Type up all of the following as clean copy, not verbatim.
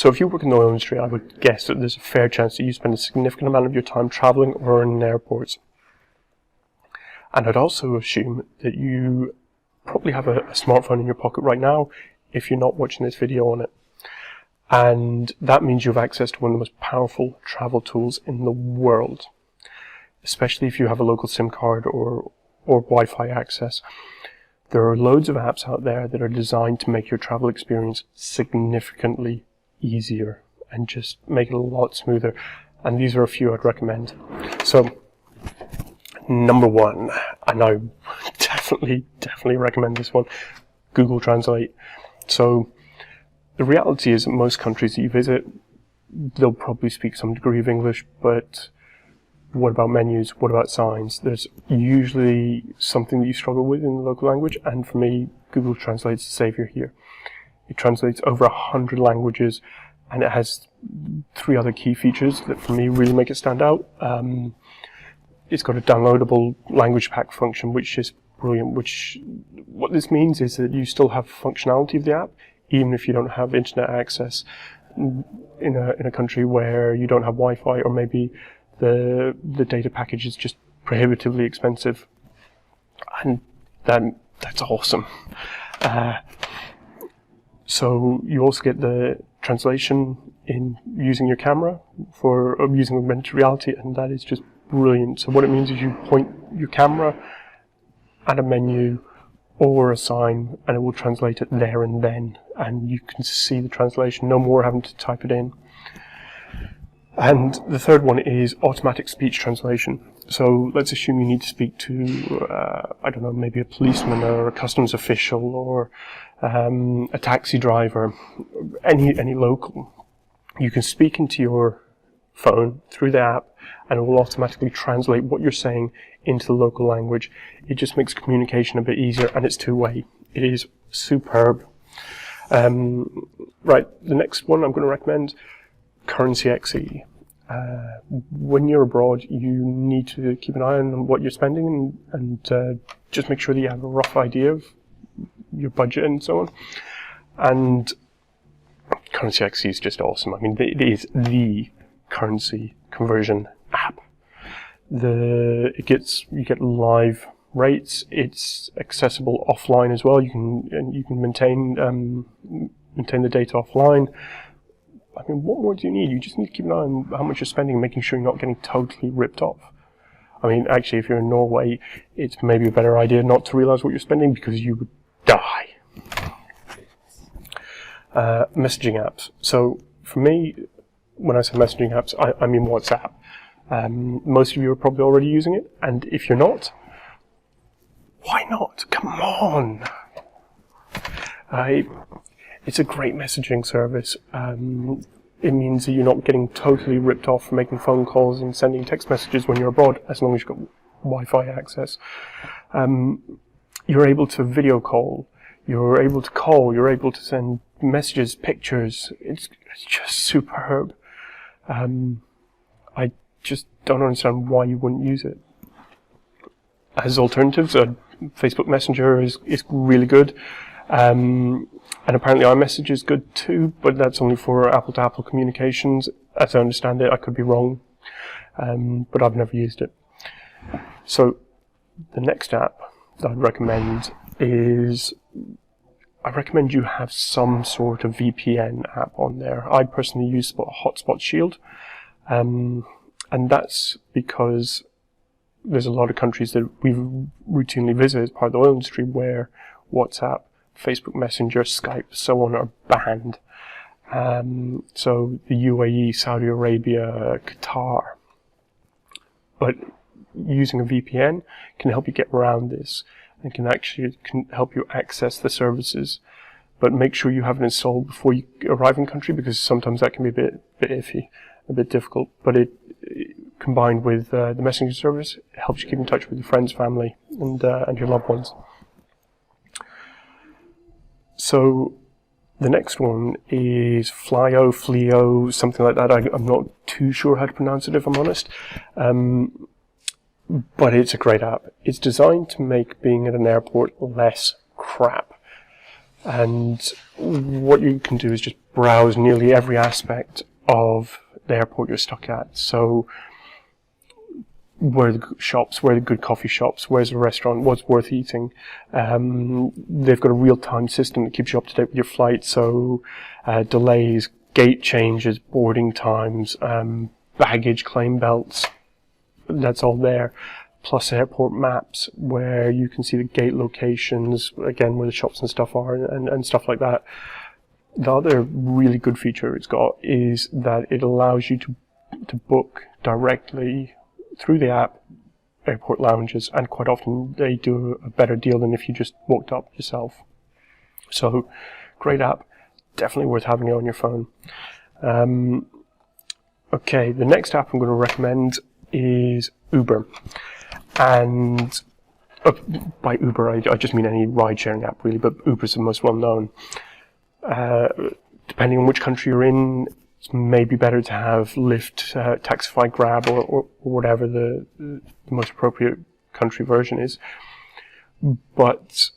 So if you work in the oil industry, I would guess that there's a fair chance that you spend a significant amount of your time traveling or in airports. And I'd also assume that you probably have a smartphone in your pocket right now if you're not watching this video on it. And that means you have access to one of the most powerful travel tools in the world, especially if you have a local SIM card or Wi-Fi access. There are loads of apps out there that are designed to make your travel experience significantly easier and just make it a lot smoother. And these are a few I'd recommend. So, number one, and I definitely recommend this one, Google Translate. So, the reality is that most countries that you visit, they'll probably speak some degree of English, but what about menus? What about signs? There's usually something that you struggle with in the local language, and for me, Google Translate's the savior here. It translates over 100 languages, and it has 3 other key features that for me really make it stand out. It's got a downloadable language pack function, which is brilliant. What this means is that you still have functionality of the app, even if you don't have internet access in a country where you don't have Wi-Fi, or maybe the data package is just prohibitively expensive, and that's awesome. So you also get the translation in using your camera for using augmented reality, and that is just brilliant. So what it means is you point your camera at a menu or a sign, and it will translate it there and then, and you can see the translation, no more having to type it in. And the third one is automatic speech translation. So let's assume you need to speak to, I don't know, maybe a policeman or a customs official or a taxi driver, any local. You can speak into your phone through the app, and it will automatically translate what you're saying into the local language. It just makes communication a bit easier, and it's two-way. It is superb. Right, the next one I'm going to recommend, Currency XE. When you're abroad, you need to keep an eye on what you're spending and just make sure that you have a rough idea of your budget and so on. And Currency XE is just awesome. I mean, it is the currency conversion app. You get live rates. It's accessible offline as well. You can maintain the data offline. I mean, what more do you need? You just need to keep an eye on how much you're spending and making sure you're not getting totally ripped off. I mean, actually, if you're in Norway, it's maybe a better idea not to realize what you're spending because you would die. Messaging apps. So, for me, when I say messaging apps, I mean WhatsApp. Most of you are probably already using it, and if you're not, why not? Come on! It's a great messaging service. It means that you're not getting totally ripped off from making phone calls and sending text messages when you're abroad, as long as you've got Wi-Fi access. You're able to video call, you're able to call, you're able to send messages, pictures. It's just superb. I just don't understand why you wouldn't use it. As alternatives, Facebook Messenger is really good. And apparently iMessage is good too, but that's only for Apple-to-Apple communications. As I understand it, I could be wrong, but I've never used it. So the next app that I'd recommend is, I recommend you have some sort of VPN app on there. I personally use Hotspot Shield, and that's because there's a lot of countries that we routinely visit as part of the oil industry where WhatsApp, Facebook Messenger, Skype, so on are banned. So the UAE, Saudi Arabia, Qatar. But using a VPN can help you get around this and can help you access the services. But make sure you have it installed before you arrive in country, because sometimes that can be a bit iffy, a bit difficult. But it combined with the messaging service, it helps you keep in touch with your friends, family, and your loved ones. So the next one is Flyoff, something like that. I'm not too sure how to pronounce it, if I'm honest. But it's a great app. It's designed to make being at an airport less crap. And what you can do is just browse nearly every aspect of the airport you're stuck at. So where are the good shops, where are the good coffee shops, where's the restaurant, what's worth eating. They've got a real-time system that keeps you up to date with your flight, so delays, gate changes, boarding times, baggage claim belts, that's all there. Plus airport maps where you can see the gate locations, again where the shops and stuff are, and stuff like that. The other really good feature it's got is that it allows you to book directly through the app airport lounges, and quite often they do a better deal than if you just walked up yourself. So great app, definitely worth having it on your phone. Okay, the next app I'm going to recommend is Uber. And by Uber I just mean any ride sharing app really, but Uber's the most well known. Depending on which country you're in, it may be better to have Lyft, Taxify, Grab, or whatever the most appropriate country version is. But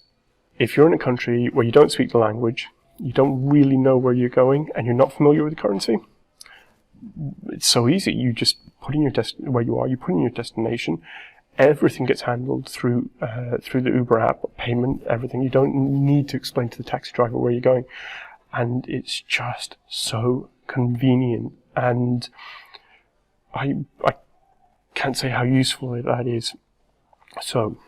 if you're in a country where you don't speak the language, you don't really know where you're going, and you're not familiar with the currency, it's so easy. You just put in your where you are, you put in your destination, everything gets handled through the Uber app, payment, everything. You don't need to explain to the taxi driver where you're going, and it's just so convenient. And I can't say how useful that is. So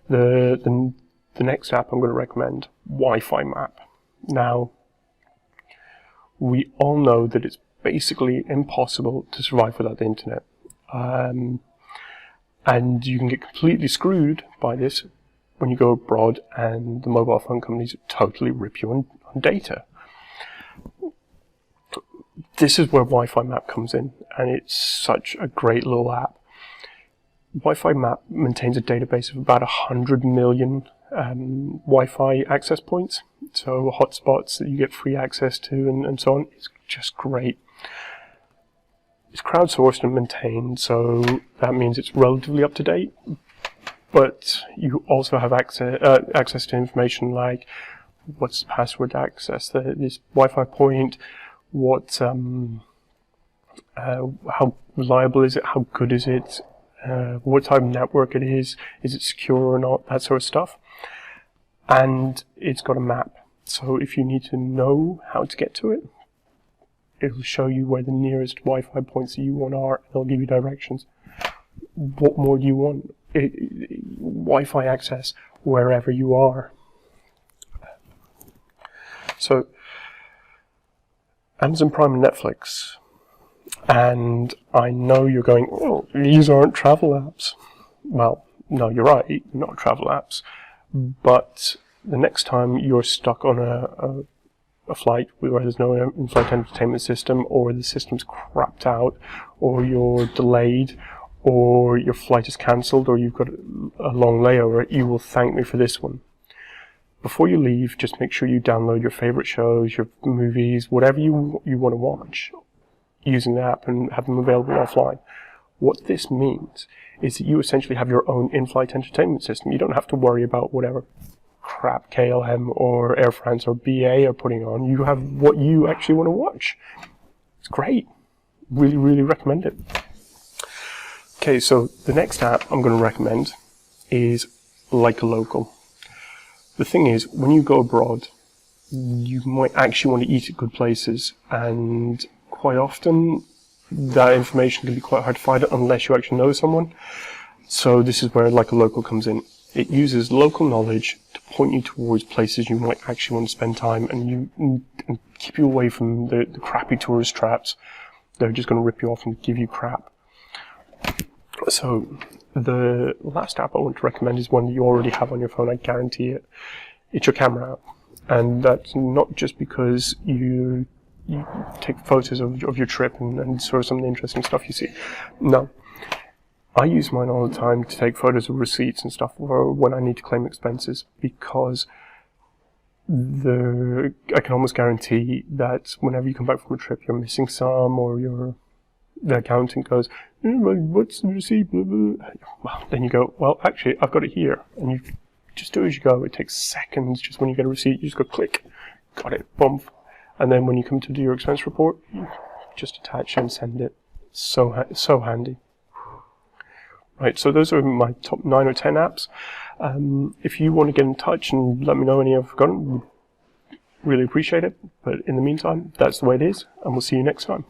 the next app I'm going to recommend, Wi-Fi Map. Now, we all know that it's basically impossible to survive without the internet. And you can get completely screwed by this when you go abroad and the mobile phone companies totally rip you on data. This is where Wi-Fi Map comes in, and it's such a great little app. Wi-Fi Map maintains a database of about 100 million Wi-Fi access points, so hotspots that you get free access to and so on. It's just great. It's crowdsourced and maintained, so that means it's relatively up to date, but you also have access to information like what's the password to access this Wi-Fi point, how reliable is it, how good is it, what type of network it is it secure or not, that sort of stuff. And it's got a map, so if you need to know how to get to it, it'll show you where the nearest Wi-Fi points that you want are, and it'll give you directions. What more do you want? Wi-Fi access wherever you are. So, Amazon Prime and Netflix. And I know you're going, oh, these aren't travel apps. Well, no, you're right, they're not travel apps. But the next time you're stuck on a flight where there's no in-flight entertainment system, or the system's crapped out, or you're delayed, or your flight is cancelled, or you've got a long layover, you will thank me for this one. Before you leave, just make sure you download your favourite shows, your movies, whatever you want to watch, using the app and have them available offline. What this means is that you essentially have your own in-flight entertainment system. You don't have to worry about whatever crap KLM or Air France or BA are putting on. You have what you actually want to watch. It's great. Really, really recommend it. Okay, so the next app I'm going to recommend is Like a Local. The thing is, when you go abroad, you might actually want to eat at good places, and quite often that information can be quite hard to find unless you actually know someone. So this is where Like a Local comes in. It uses local knowledge to point you towards places you might actually want to spend time, and keep you away from the crappy tourist traps. They're just going to rip you off and give you crap. So the last app I want to recommend is one that you already have on your phone, I guarantee it. It's your camera app. And that's not just because you take photos of your trip and sort of some of the interesting stuff you see. No. I use mine all the time to take photos of receipts and stuff or when I need to claim expenses, because I can almost guarantee that whenever you come back from a trip, you're missing some, or the accountant goes, what's the receipt? Blah, blah. Well, then you go, well, actually, I've got it here. And you just do as you go. It takes seconds. Just when you get a receipt, you just go click. Got it. Boom. and then when you come to do your expense report, just attach and send it. So handy. Right, so those are my top 9 or 10 apps. If you want to get in touch and let me know any I've forgotten, really appreciate it. But in the meantime, that's the way it is, and we'll see you next time.